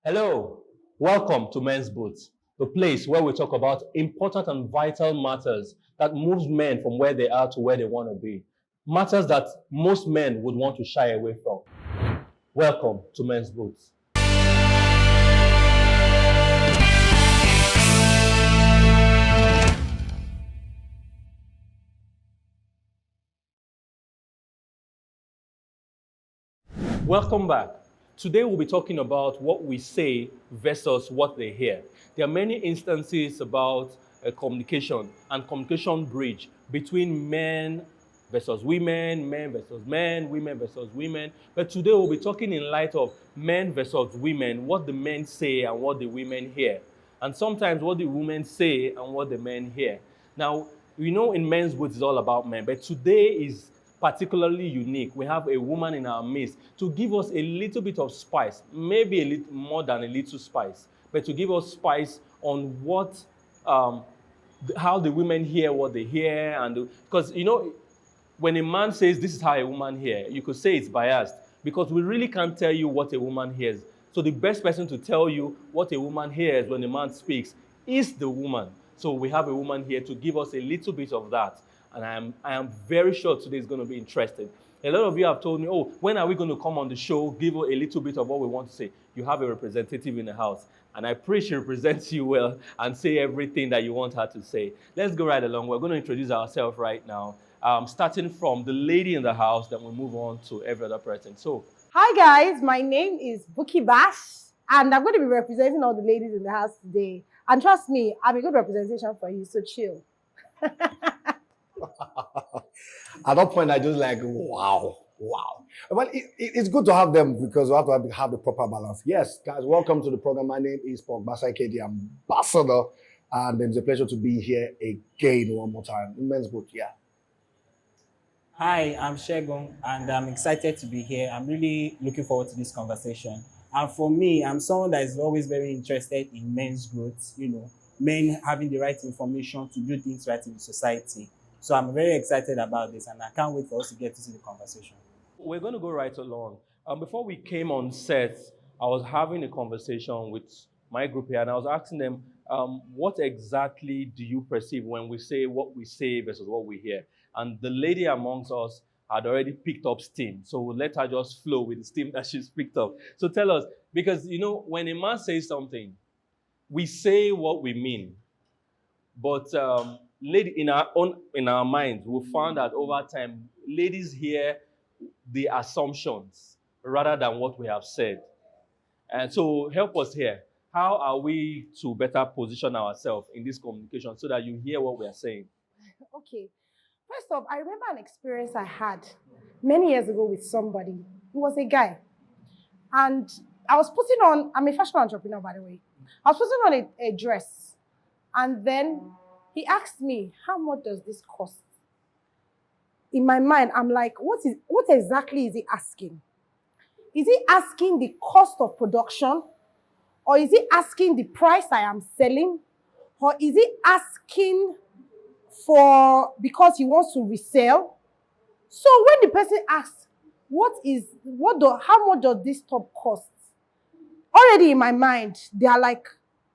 Hello, welcome to Men's Boots, the place where we talk about important and vital matters that moves men from where they are to where they want to be. Matters that most men would want to shy away from. Welcome to Men's Boots. Welcome back. Today we'll be talking about what we say versus what they hear. There are many instances about communication and communication bridge between men versus women, men versus men, women versus women. But today we'll be talking in light of men versus women, what the men say and what the women hear. And sometimes what the women say and what the men hear. Now, we know in Men's Boots it's all about men, but today is particularly unique. We have a woman in our midst to give us a little bit of spice, maybe a little more than a little spice, but to give us spice on what, how the women hear what they hear, and because when a man says this is how a woman hears, you could say it's biased because we really can't tell you what a woman hears. So the best person to tell you what a woman hears when a man speaks is the woman. So we have a woman here to give us a little bit of that. And I am very sure today is going to be interesting. A lot of you have told me, oh, when are we going to come on the show, give a little bit of what we want to say? You have a representative in the house. And I pray she represents you well and say everything that you want her to say. Let's go right along. We're going to introduce ourselves right now. Starting from the lady in the house, then we'll move on to every other person. So, hi guys, my name is Buki Bash, and I'm going to be representing all the ladies in the house today. And trust me, I'm a good representation for you, so chill. At that point, I just like, wow. Well, it's good to have them because we have to have the proper balance. Yes, guys, welcome to the program. My name is Paul Basai KD, ambassador, and it's a pleasure to be here again one more time. Men's Boot, yeah. Hi, I'm Shegun, and I'm excited to be here. I'm really looking forward to this conversation. And for me, I'm someone that is always very interested in men's growth, men having the right information to do things right in the society. So I'm very excited about this, and I can't wait for us to get into the conversation. we're going to go right along. Before we came on set, I was having a conversation with my group here, and I was asking them, what exactly do you perceive when we say what we say versus what we hear? And the lady amongst us had already picked up steam, so we'll let her just flow with the steam that she's picked up. So tell us, because when a man says something, we say what we mean, but lady in our minds, we found that over time, ladies hear the assumptions rather than what we have said. And so help us here. How are we to better position ourselves in this communication so that you hear what we are saying? Okay. First off, I remember an experience I had many years ago with somebody. He was a guy. And I was putting on, I'm a fashion entrepreneur, by the way. I was putting on a dress. And then he asked me, how much does this cost? In my mind, I'm like, what exactly is he asking? Is he asking the cost of production? Or is he asking the price I am selling? Or is he asking because he wants to resell? So when the person asks, how much does this top cost? Already in my mind, there are like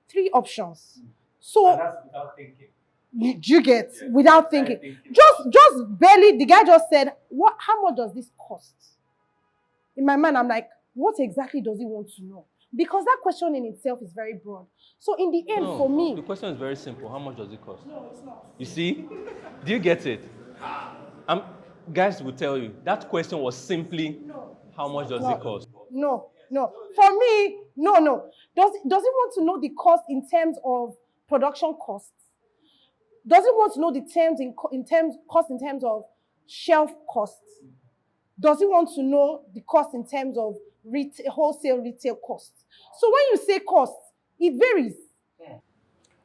3 options. So And that's without thinking. you get without thinking. Just barely, the guy just said, how much does this cost? In my mind, I'm like, what exactly does he want to know? Because that question in itself is very broad. So in the end, No, for me, the question is very simple. How much does it cost? no, it's not. You see? Do you get it? Guys will tell you that question was simply, how much does it cost? No. For me, no. Does he want to know the cost in terms of production costs? Does he want to know the terms in terms of shelf costs? Does he want to know the cost in terms of wholesale retail costs? So when you say cost, it varies.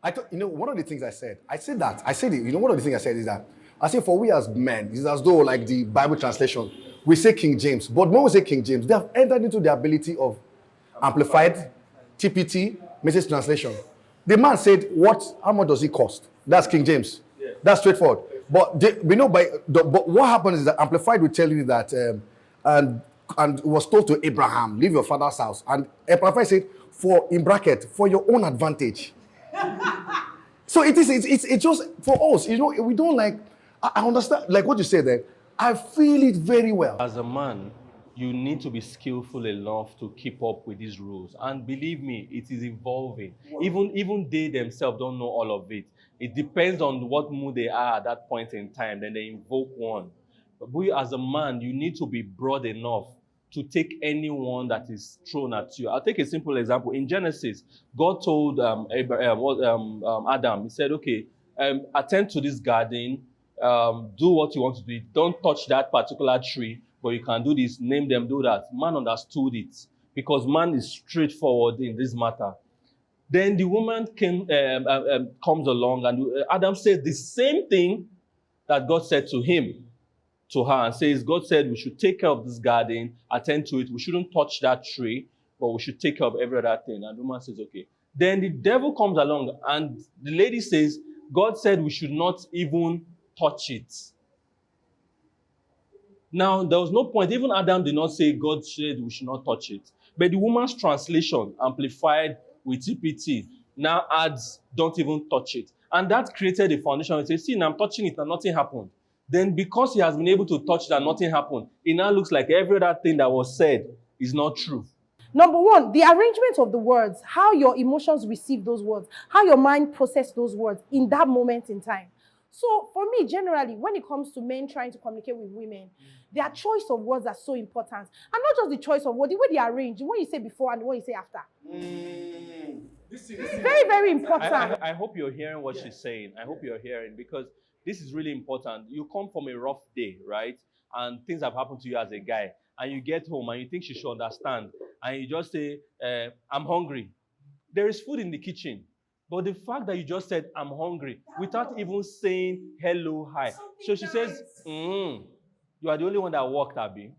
I thought, one of the things I said one of the things I said is that I say for we as men, it's as though like the Bible translation, we say King James, but when we say King James, they have entered into the ability of amplified, TPT, message translation. The man said, how much does it cost? That's King James. Yeah. That's straightforward. But but what happens is that amplified will tell you that and was told to Abraham, leave your father's house. And Amplified said, for, in bracket, for your own advantage. So it's just for us, we don't like, I understand, like what you said there, I feel it very well. As a man, you need to be skillful enough to keep up with these rules. And believe me, it is evolving. Wow. Even they themselves don't know all of it. It depends on what mood they are at that point in time. Then they invoke one. But we, as a man, you need to be broad enough to take anyone that is thrown at you. I'll take a simple example. In Genesis, God told Adam, he said, okay, attend to this garden, do what you want to do. Don't touch that particular tree, but you can do this, name them, do that. Man understood it because man is straightforward in this matter. Then the woman comes along and Adam says the same thing that God said to him, to her, and says, God said we should take care of this garden, attend to it. We shouldn't touch that tree, but we should take care of every other thing. And the woman says, okay. Then the devil comes along and the lady says, God said we should not even touch it. Now, there was no point. Even Adam did not say God said we should not touch it. But the woman's translation, amplified with TPT, now adds, don't even touch it. And that created a foundation. It says, see, now I'm touching it and nothing happened. Then because he has been able to touch that, nothing happened. It now looks like every other thing that was said is not true. Number one, the arrangement of the words, how your emotions receive those words, how your mind process those words in that moment in time. So for me, generally, when it comes to men trying to communicate with women, their choice of words are so important. And not just the choice of words, the way they arrange, the way you say before and the way you say after. This is very, very important. I hope you're hearing what she's saying. I hope you're hearing, because this is really important. You come from a rough day, right? And things have happened to you as a guy. And you get home and you think she should understand. And you just say, I'm hungry. There is food in the kitchen. But the fact that you just said, I'm hungry, without even saying hello, hi. So she says, you are the only one that walked, Abi.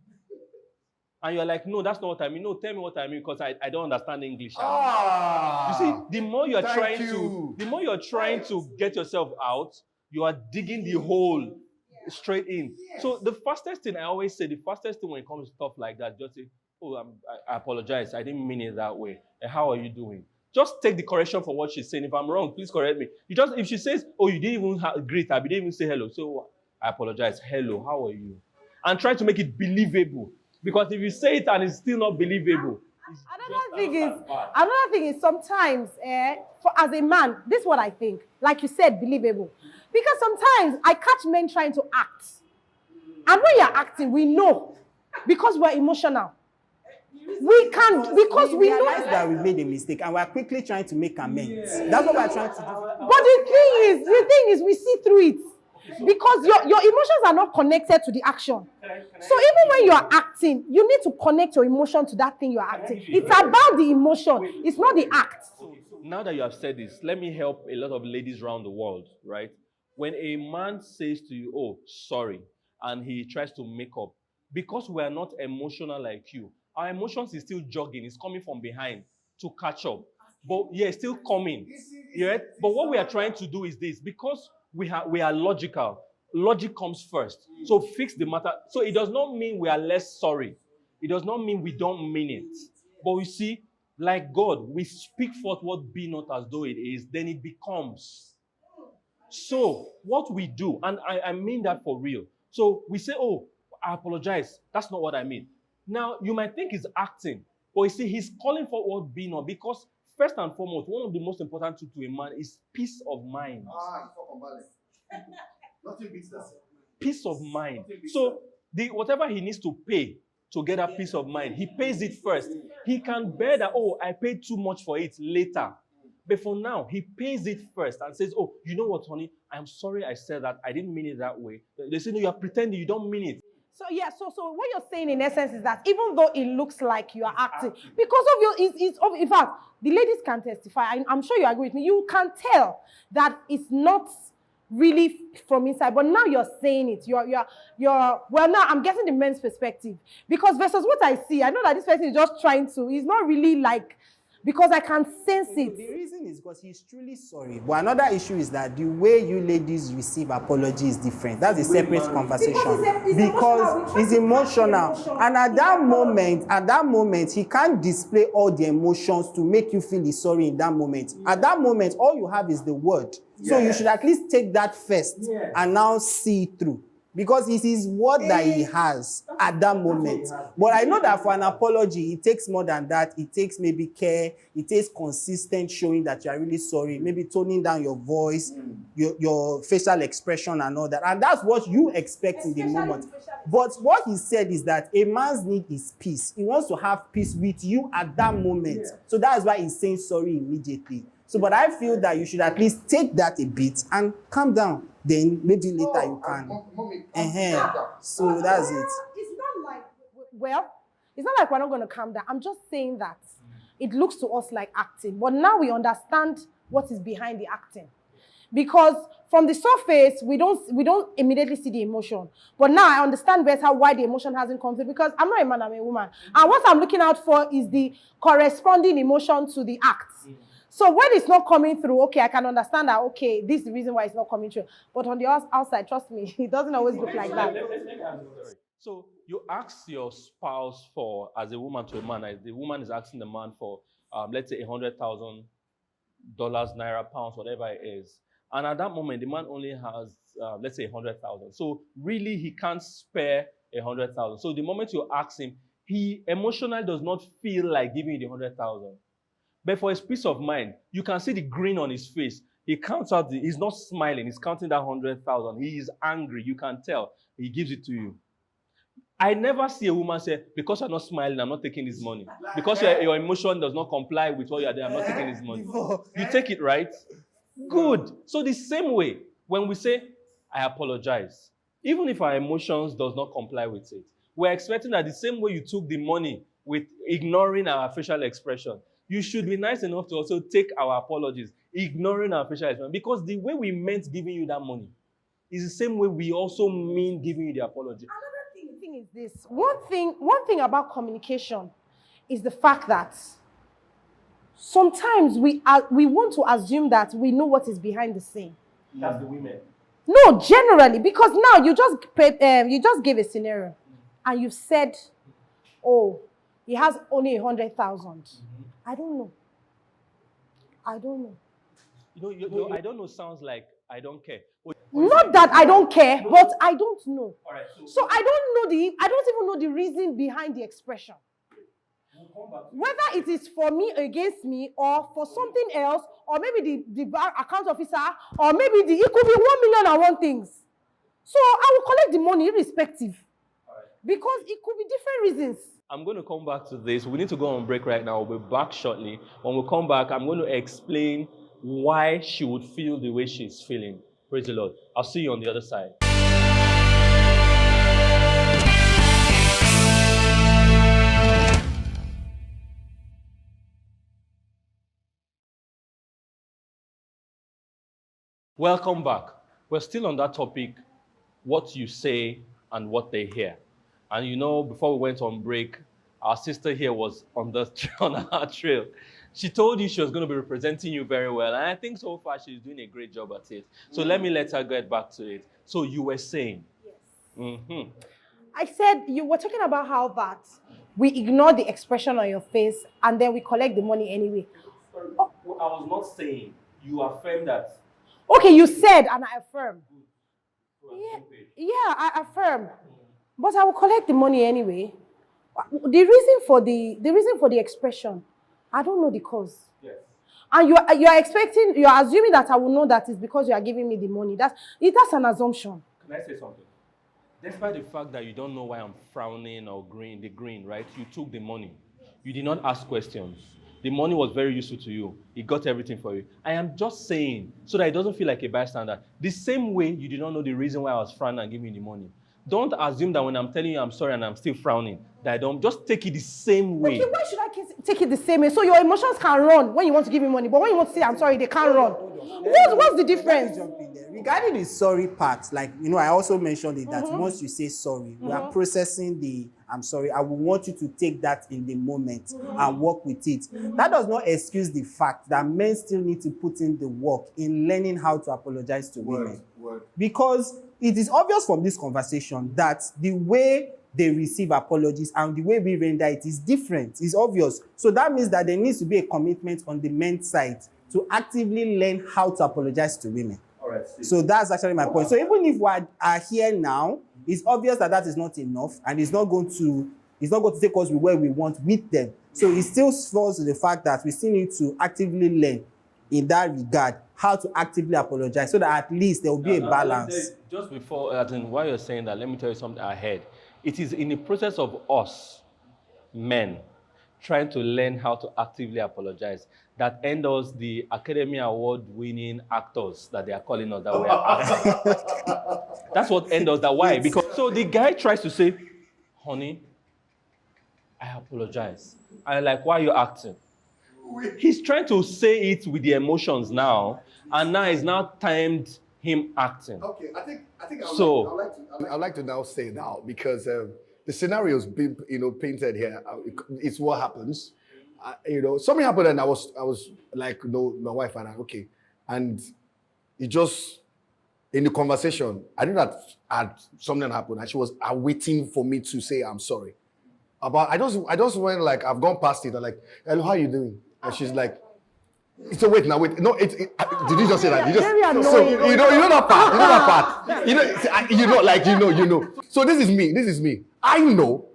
And you're like, no, that's not what I mean. No, tell me what I mean, because I don't understand English. You see, the more you're trying to get yourself out, you are digging the hole straight in. So the fastest thing I always say, the fastest thing when it comes to stuff like that, just say, oh, I apologize. I didn't mean it that way. How are you doing? Just take the correction for what she's saying. If I'm wrong, please correct me. If she says, oh, you didn't even greet, I didn't even say hello. So I apologize. Hello, how are you? And try to make it believable. Because if you say it and it's still not believable. Another thing is sometimes, as a man, this is what I think. Like you said, believable. Because sometimes I catch men trying to act. And when you're acting, we know. Because we're emotional. We can, because we know that we made a mistake and we're quickly trying to make amends. That's what we're trying to do. But the thing is, we see through it. Because your emotions are not connected to the action. So even when you are acting, you need to connect your emotion to that thing you are acting. It's about the emotion. It's not the act. So now that you have said this, let me help a lot of ladies around the world, right? When a man says to you, oh, sorry, and he tries to make up, because we are not emotional like you, our emotions is still jogging. It's coming from behind to catch up. But yeah, it's still coming. Yeah? But what we are trying to do is this, because we are logical. Logic comes first. So fix the matter. So it does not mean we are less sorry. It does not mean we don't mean it. But you see, like God, we speak forth what be not as though it is, then it becomes. So what we do, and I mean that for real. So we say, oh, I apologize. That's not what I mean. Now, you might think he's acting, but you see, he's calling for what be not, because first and foremost, one of the most important things to a man is peace of mind. Nothing beats that. Peace of mind. So whatever he needs to pay to get that peace of mind, he pays it first. He can bear that, oh, I paid too much for it later. But for now, he pays it first and says, oh, you know what, honey? I'm sorry I said that. I didn't mean it that way. They say, no, you're pretending you don't mean it. So yeah, so what you're saying in essence is that even though it looks like you are acting, because of in fact, the ladies can testify. I'm sure you agree with me. You can tell that it's not really from inside, but now you're saying it. Well, now I'm getting the men's perspective, because versus what I see, I know that this person is just trying to. He's not really like. because I can sense The it. reason is because he's truly sorry. But another issue is that the way you ladies receive apology is different. That's a separate conversation. Because It's emotional. And at that moment, he can't display all the emotions to make you feel he's sorry in that moment. At that moment, all you have is the word. So you should at least take that first and now see through. Because it is what that he has at that moment. But I know that for an apology, it takes more than that. It takes maybe care. It takes consistent showing that you are really sorry. Maybe toning down your voice, your facial expression and all that. And that's what you expect in the moment. But what he said is that a man's need is peace. He wants to have peace with you at that moment. So that's why he's saying sorry immediately. So, but I feel that you should at least take that a bit and calm down. Then maybe later you can. So that's it. It's not like, well, it's not like we're not going to calm down. I'm just saying that it looks to us like acting. But now we understand what is behind the acting. Because from the surface, we don't immediately see the emotion. But now I understand better why the emotion hasn't come through. Because I'm not a man, I'm a woman. And what I'm looking out for is the corresponding emotion to the act. So when it's not coming through, okay, I can understand that, okay, this is the reason why it's not coming through. But on the outside, trust me, it doesn't always look like that. So you ask your spouse for, as a woman to a man, as the woman is asking the man for, let's say, $100,000, naira, pounds, whatever it is. And at that moment, the man only has, let's say, 100,000. So really, he can't spare 100,000. So the moment you ask him, he emotionally does not feel like giving you the 100,000. But for his peace of mind, you can see the grin on his face. He counts out, he's not smiling, he's counting that 100,000. He is angry, you can tell. He gives it to you. I never see a woman say, because you're not smiling, I'm not taking this money. Because your emotion does not comply with what you're doing, I'm not taking this money. You take it, right? Good. So the same way, when we say, I apologize, even if our emotions does not comply with it, we're expecting that the same way you took the money with ignoring our facial expression, you should be nice enough to also take our apologies, ignoring our facial expression, because the way we meant giving you that money is the same way we also mean giving you the apology. Another thing is this. One thing about communication is the fact that sometimes we want to assume that we know what is behind the scene. That's the women. No, generally, because now you just gave a scenario, and you said, "Oh, he has only 100,000." I don't know. I don't know sounds like I don't care. Not that I don't care, but I don't know. All right, So I don't even know the reason behind the expression. Whether it is for me against me, or for something else, or maybe the account officer, or maybe it could be 1,000,001 things. So I will collect the money irrespective. Because it could be different reasons. I'm going to come back to this. We need to go on break right now. We'll be back shortly. When we come back, I'm going to explain why she would feel the way she's feeling. Praise the Lord. I'll see you on the other side. Welcome back. We're still on that topic, what you say and what they hear. And you know, before we went on break, our sister here was on our trail. She told you she was going to be representing you very well. And I think so far she's doing a great job at it. So let me let her get back to it. So you were saying. Yes. Mm-hmm. I said you were talking about how that we ignore the expression on your face and then we collect the money anyway. Oh. I was not saying. You affirm that. Okay, you said and I affirm. Yeah, I affirm. But I will collect the money anyway. The reason for the expression, I don't know the cause. Yes. And you are assuming that I will know that it's because you are giving me the money. That's an assumption. Can I say something? Despite the fact that you don't know why I'm frowning or green, right? You took the money. You did not ask questions. The money was very useful to you. It got everything for you. I am just saying, so that it doesn't feel like a bystander. The same way you did not know the reason why I was frowning and giving you the money. Don't assume that when I'm telling you I'm sorry and I'm still frowning, that I don't. Just take it the same way. Okay, why should I take it the same way? So your emotions can run when you want to give me money, but when you want to say I'm sorry, they can't run. What's the difference? Regarding the sorry part, like, I also mentioned it that once you say sorry, we are processing the I'm sorry. I will want you to take that in the moment and work with it. That does not excuse the fact that men still need to put in the work in learning how to apologize to women. Because it is obvious from this conversation that the way they receive apologies and the way we render it is different. It's obvious. So that means that there needs to be a commitment on the men's side to actively learn how to apologize to women. So that's actually my point. So even if we are here now, it's obvious that that is not enough, and it's not going to take us where we want with them. So it still falls to the fact that we still need to actively learn in that regard how to actively apologize, so that at least there will be a balance. Just before, while you're saying that, let me tell you something ahead. It is in the process of us, men, trying to learn how to actively apologize that end us the Academy Award winning actors that they are calling us that we are actors. That's what end us that. Why? Because so the guy tries to say, honey, I apologize. I'm like, why are you acting? He's trying to say it with the emotions now, and now it's now timed him acting. Okay, I think I'd like to now say now, because the scenario's been painted here. It's what happens. Something happened, and I was like, my wife and I, okay, and it just in the conversation, I knew that something happened, and she was waiting for me to say I'm sorry. I just went like, I've gone past it. I'm like, hello, how are you doing? And she's like, so wait. No, did you just say that? You just, very annoying. So you know that part. You know. So this is me. I know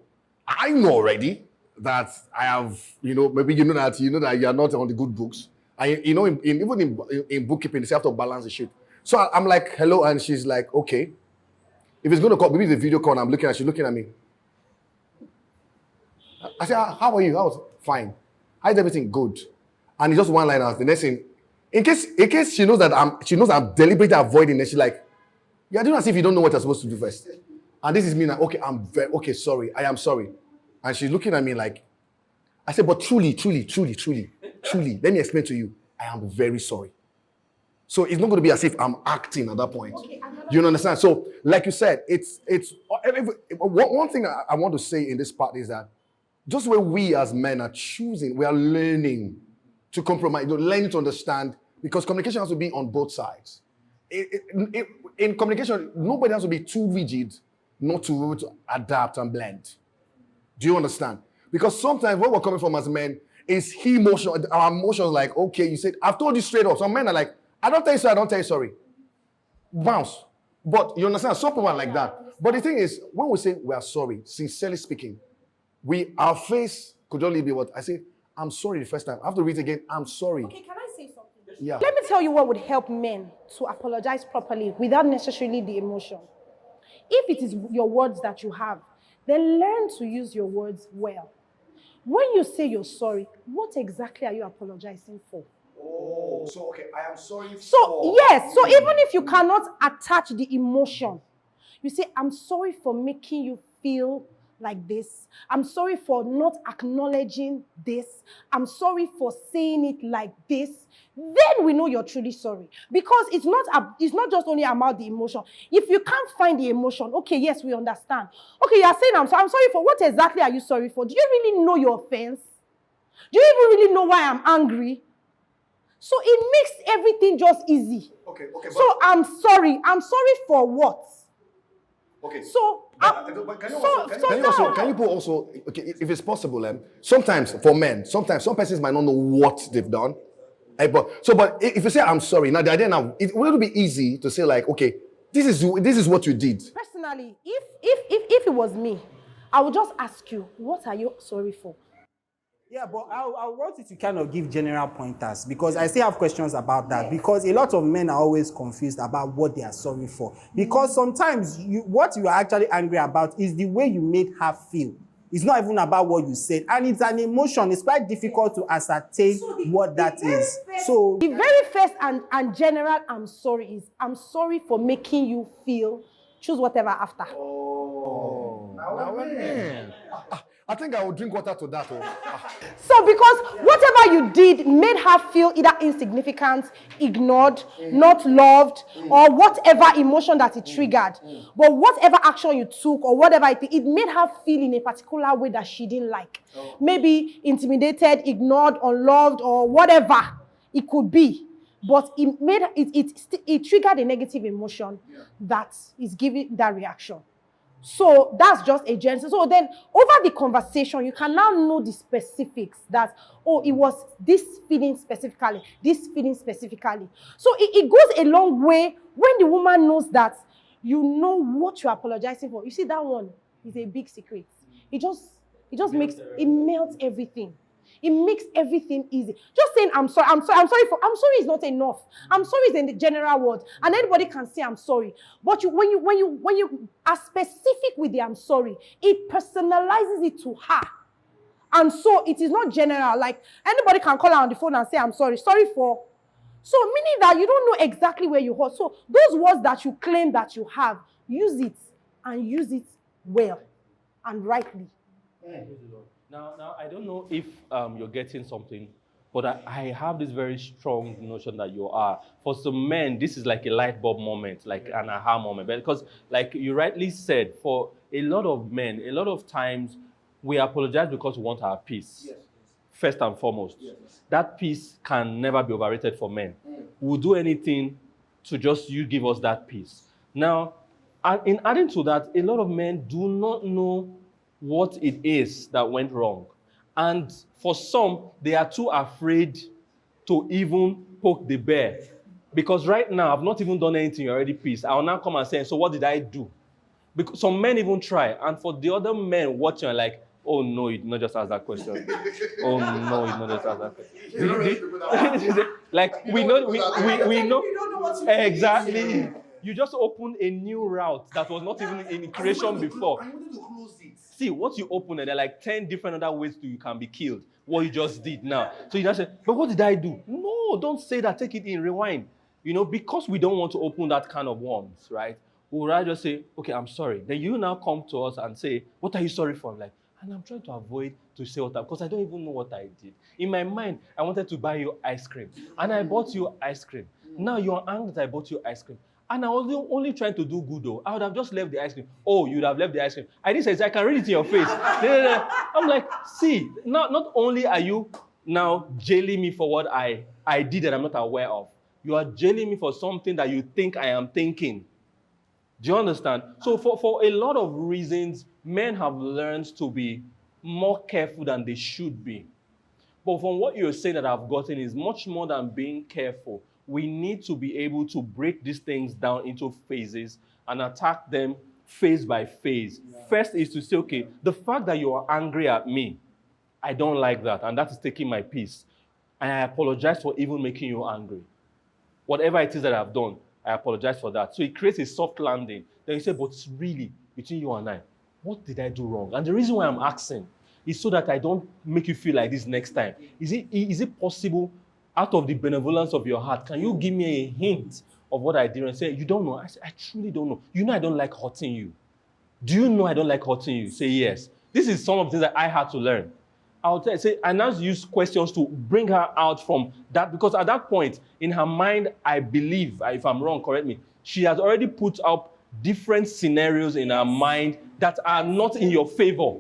already that I have, maybe you know that you are not on the good books. Even in bookkeeping, you have to balance the shit. So I'm like, hello, and she's like, okay. If it's gonna call, maybe the video call, and I'm looking at, she's looking at me. I said, how are you? I was fine. How's everything? Good. And it's just one line out. The next thing, in case she knows that I'm deliberately avoiding it, she's like, you're doing as if you don't know what you're supposed to do first. And this is me now. Okay, sorry. I am sorry. And she's looking at me like, I said, but truly, let me explain to you. I am very sorry. So it's not going to be as if I'm acting at that point. Okay, you understand? So, like you said, it's one thing I want to say in this part is that just when we as men are choosing, we are learning to compromise, learning to understand, because communication has to be on both sides. In communication, nobody has to be too rigid, not to be able to adapt and blend. Do you understand? Because sometimes where we're coming from as men is our emotions like, okay, you said, I've told you straight up. Some men are like, I don't tell you sorry, I don't tell you sorry. Bounce. But you understand, some people are like that. But the thing is, when we say we are sorry, sincerely speaking, our face could only be what I say, I'm sorry the first time. I have to read it again, I'm sorry. Okay, can I say something? Yeah. Let me tell you what would help men to apologize properly without necessarily the emotion. If it is your words that you have, then learn to use your words well. When you say you're sorry, what exactly are you apologizing for? Oh, so okay, I am sorry for... So, yes, so even if you cannot attach the emotion, you say, I'm sorry for making you feel like this. I'm sorry for not acknowledging this. I'm sorry for saying it like this. Then we know you're truly sorry. Because it's not just only about the emotion. If you can't find the emotion, okay, yes, we understand. Okay, you're saying I'm sorry for what exactly are you sorry for? Do you really know your offense? Do you even really know why I'm angry? So it makes everything just easy. Okay. So I'm sorry. I'm sorry for what? Okay. So can you put also, okay, if it's possible, sometimes for men, some persons might not know what they've done. But if you say I'm sorry, now the idea now, it will be easy to say like, okay, this is what you did. Personally, if it was me, I would just ask you, what are you sorry for? Yeah, but I want you to kind of give general pointers, because I still have questions about that. Because a lot of men are always confused about what they are sorry for. Because sometimes what you are actually angry about is the way you made her feel. It's not even about what you said. And it's an emotion. It's quite difficult to ascertain what that is. So the very first and general I'm sorry is, I'm sorry for making you feel, choose whatever after. Oh. Now, man. I think I will drink water to that. Oh. So because whatever you did made her feel either insignificant, ignored, not loved, or whatever emotion that it triggered. But whatever action you took or whatever it made her feel in a particular way that she didn't like. Maybe intimidated, ignored, unloved, or whatever it could be. But it made it triggered a negative emotion that is giving that reaction. So that's just a general. So then over the conversation, you can now know the specifics that, oh, it was this feeling specifically, this feeling specifically. So it goes a long way when the woman knows that you know what you're apologizing for. You see, that one is a big secret. It just makes, it melts everything. It makes everything easy. Just saying I'm sorry is not enough. I'm sorry is in the general word, and anybody can say I'm sorry. But when you are specific with the I'm sorry, it personalizes it to her, and so it is not general. Like anybody can call her on the phone and say I'm sorry. Sorry for. So meaning that you don't know exactly where you hurt. So those words that you claim that you have, use it and use it well and rightly. Now, I don't know if you're getting something, but I have this very strong notion that you are. For some men, this is like a light bulb moment, like an aha moment. Because, like you rightly said, for a lot of men, a lot of times we apologize because we want our peace. Yes. First and foremost. Yes. That peace can never be overrated for men. We'll do anything to just you give us that peace. Now, in adding to that, a lot of men do not know what it is that went wrong. And for some, they are too afraid to even poke the bear. Because right now, I've not even done anything, you're already pissed. I'll now come and say, so what did I do? Because some men even try. And for the other men watching, like, oh no, you did not just ask that question. Oh no, you did not just ask that question. Like, we know. Exactly. You just opened a new route that was not even in creation before. I wanted to close it. See, what you open, and there are like 10 different other ways you can be killed. What you just did now. So you just say, but what did I do? No, don't say that. Take it in, rewind. Because we don't want to open that kind of worms, right? We would rather just say, okay, I'm sorry. Then you now come to us and say, what are you sorry for? I'm like, and I'm trying to avoid to say what because I don't even know what I did. In my mind, I wanted to buy you ice cream. And I bought you ice cream. Now you're angry that I bought you ice cream. And I was only trying to do good though. I would have just left the ice cream. Oh, you'd have left the ice cream. I didn't say, I can read it in your face. I'm like, see, not only are you now jailing me for what I did that I'm not aware of, you are jailing me for something that you think I am thinking. Do you understand? So for a lot of reasons, men have learned to be more careful than they should be. But from what you're saying that I've gotten is much more than being careful. We need to be able to break these things down into phases and attack them phase by phase. Yeah. First is to say, okay, the fact that you are angry at me, I don't like that, and that is taking my peace. And I apologize for even making you angry. Whatever it is that I've done, I apologize for that. So it creates a soft landing. Then you say, but really, between you and I, what did I do wrong? And the reason why I'm asking is so that I don't make you feel like this next time. Is it possible, out of the benevolence of your heart, can you give me a hint of what I did? And say, you don't know. I say, I truly don't know. You know I don't like hurting you. Do you know I don't like hurting you? Say yes. This is some of the things that I had to learn. I'll say, and now use questions to bring her out from that, because at that point, in her mind, I believe, if I'm wrong, correct me, she has already put up different scenarios in her mind that are not in your favor.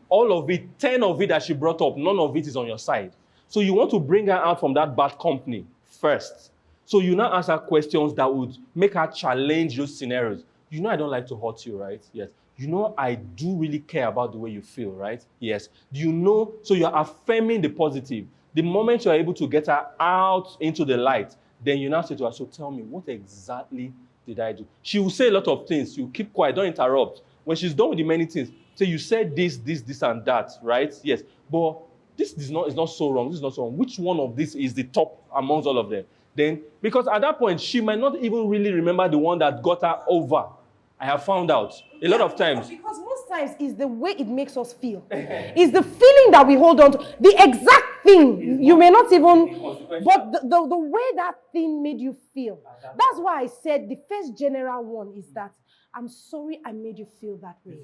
All of it, 10 of it that she brought up, none of it is on your side. So you want to bring her out from that bad company first. So you now ask her questions that would make her challenge those scenarios. You know I don't like to hurt you, right? Yes. You know I do really care about the way you feel, right? Yes. Do you know? So you're affirming the positive. The moment you're able to get her out into the light, then you now say to her, so tell me, what exactly did I do? She will say a lot of things. You keep quiet, don't interrupt. When she's done with the many things, say you said this, and that, right? Yes. But this is not so wrong. This is not so wrong. Which one of these is the top amongst all of them? Then, because at that point, she might not even really remember the one that got her over. I have found out a lot of times. Because most times it's the way it makes us feel. It's the feeling that we hold on to. The exact thing, you may not even, but the way that thing made you feel. That's why I said the first general one is that, I'm sorry I made you feel that way.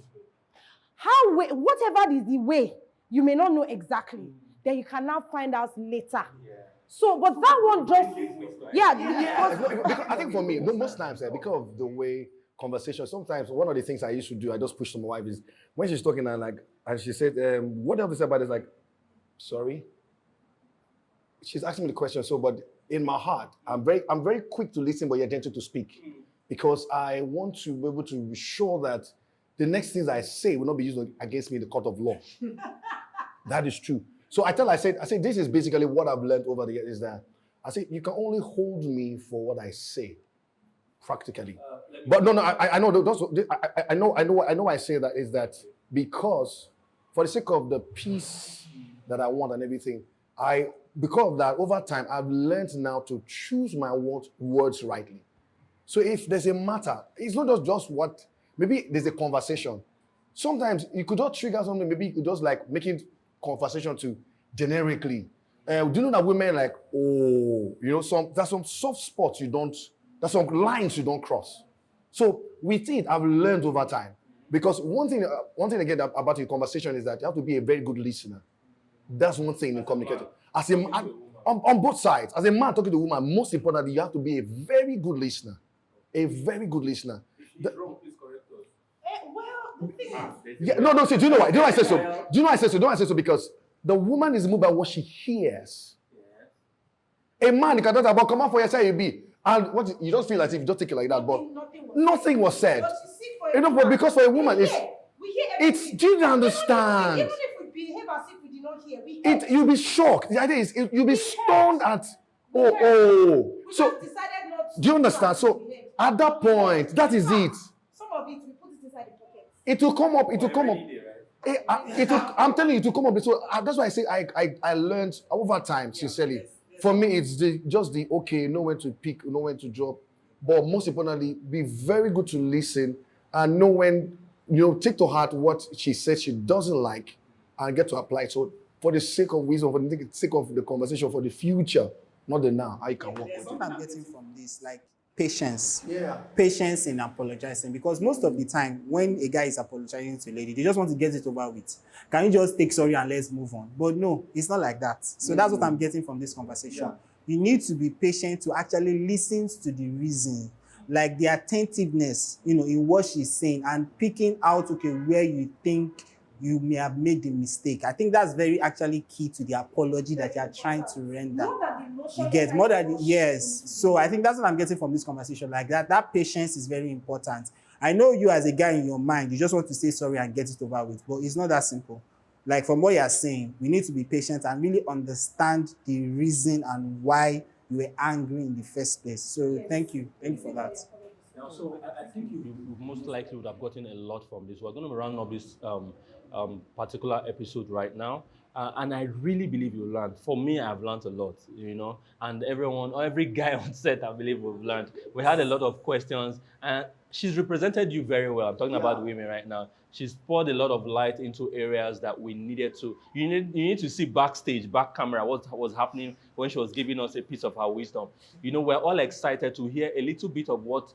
whatever is the way, you may not know exactly. Then you can now find out later. So, but that one just, Because I think for me, most times, because of the way conversation, sometimes one of the things I used to do, I just push to my wife is when she's talking and she said, what else is about? It's like, sorry. She's asking me the question. So, but in my heart, I'm very quick to listen, but yet gentle to speak, because I want to be able to be sure that the next things I say will not be used against me in the court of law. That is true. So I said, this is basically what I've learned over the years, is that I said, you can only hold me for what I say, practically. But no, I know, I know I say that is that because for the sake of the peace that I want and everything, because of that, over time, I've learned now to choose my words rightly. So if there's a matter, it's not just what, maybe there's a conversation. Sometimes you could just trigger something, maybe you could just like making conversation to generically. Do you know that women like, there's some soft spots there's some lines you don't cross. So with it, I've learned over time. Because one thing again about your conversation is that you have to be a very good listener. That's one thing in communication. On both sides, as a man talking to a woman, most importantly, you have to be a very good listener. A very good listener. Wrong, please correct us. Well, the thing is, Yeah, no, see, do you know why? Do you know why I say so? Do you know why I say so? Do you know why I say so? Because the woman is moved by what she hears. A man, you can talk about, come on for your side, you be. And what you just feel as if you just take it like that, but nothing was said. But you see, But because for a woman, we hear everything. do you understand? Even if we behave as if we did not hear, we hear. You'll be shocked. The idea is you'll be stunned at, We So, just decided not to do you understand? So, behave. at that point, that is it. Some of it, we put it inside the pocket. It will come up. I'm telling you, it will come up. So that's why I say I learned over time, sincerely. For me, it's just the okay, know when to pick, know when to drop. But most importantly, be very good to listen and know when, take to heart what she said she doesn't like and get to apply it. So for the sake of wisdom, for the sake of the conversation, for the future, not the now, how you can work with it. What I'm getting from this, like patience. Yeah. Patience in apologizing, because most of the time when a guy is apologizing to a lady, they just want to get it over with. Can you just take sorry and let's move on? But no, it's not like that. So that's what I'm getting from this conversation. Yeah. You need to be patient to actually listen to the reason, like the attentiveness, in what she's saying and picking out, where you think you may have made the mistake. I think that's very actually key to the apology that you are trying to render. You get more than yes. So I think that's what I'm getting from this conversation. Like that patience is very important. I know you as a guy in your mind, you just want to say sorry and get it over with, but it's not that simple. Like from what you're saying, we need to be patient and really understand the reason and why you were angry in the first place. So thank you for that. Now, so I think you most likely would have gotten a lot from this. We're going to round up this particular episode right now. And I really believe you learned. For me, I've learned a lot, and every guy on set, I believe we've learned. We had a lot of questions, and she's represented you very well. I'm talking about women right now. She's poured a lot of light into areas that we needed to. You need to see backstage, back camera, what was happening when she was giving us a piece of her wisdom. We're all excited to hear a little bit of what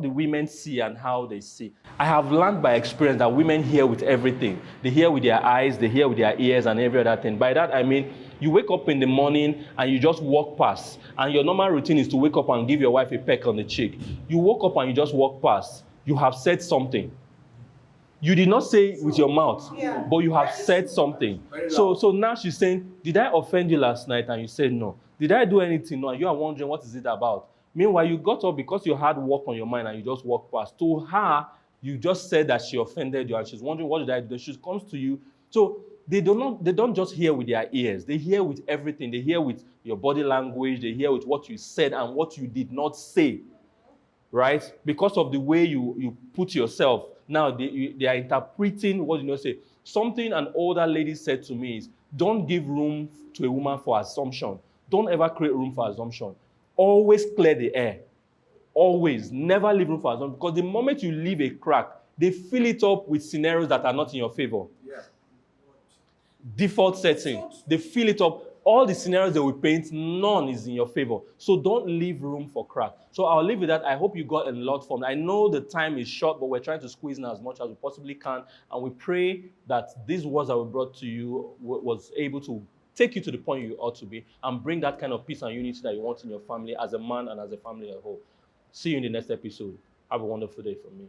the women see and how they see. I have learned by experience that women hear with everything. They hear with their eyes, they hear with their ears and every other thing. By that, I mean, you wake up in the morning and you just walk past. And your normal routine is to wake up and give your wife a peck on the cheek. You woke up and you just walk past. You have said something. You did not say it with your mouth, but you have said something. So now she's saying, did I offend you last night? And you said no. Did I do anything? No. And you are wondering, what is it about? Meanwhile, you got up because you had work on your mind and you just walked past. To her, you just said that she offended you and she's wondering, what did I do? She comes to you. So they don't just hear with their ears. They hear with everything. They hear with your body language. They hear with what you said and what you did not say, right? Because of the way you put yourself. Now, they are interpreting what you say. Something an older lady said to me is, don't give room to a woman for assumption. Don't ever create room for assumption. Always clear the air. Always. Never leave room for assumption. Because the moment you leave a crack, they fill it up with scenarios that are not in your favor. default setting. They fill it up. All the scenarios they will paint, none is in your favor. So don't leave room for crack. So I'll leave with that. I hope you got a lot from it. I know the time is short, but we're trying to squeeze in as much as we possibly can. And we pray that these words that we brought to you was able to take you to the point you ought to be and bring that kind of peace and unity that you want in your family as a man and as a family as a whole. See you in the next episode. Have a wonderful day from me.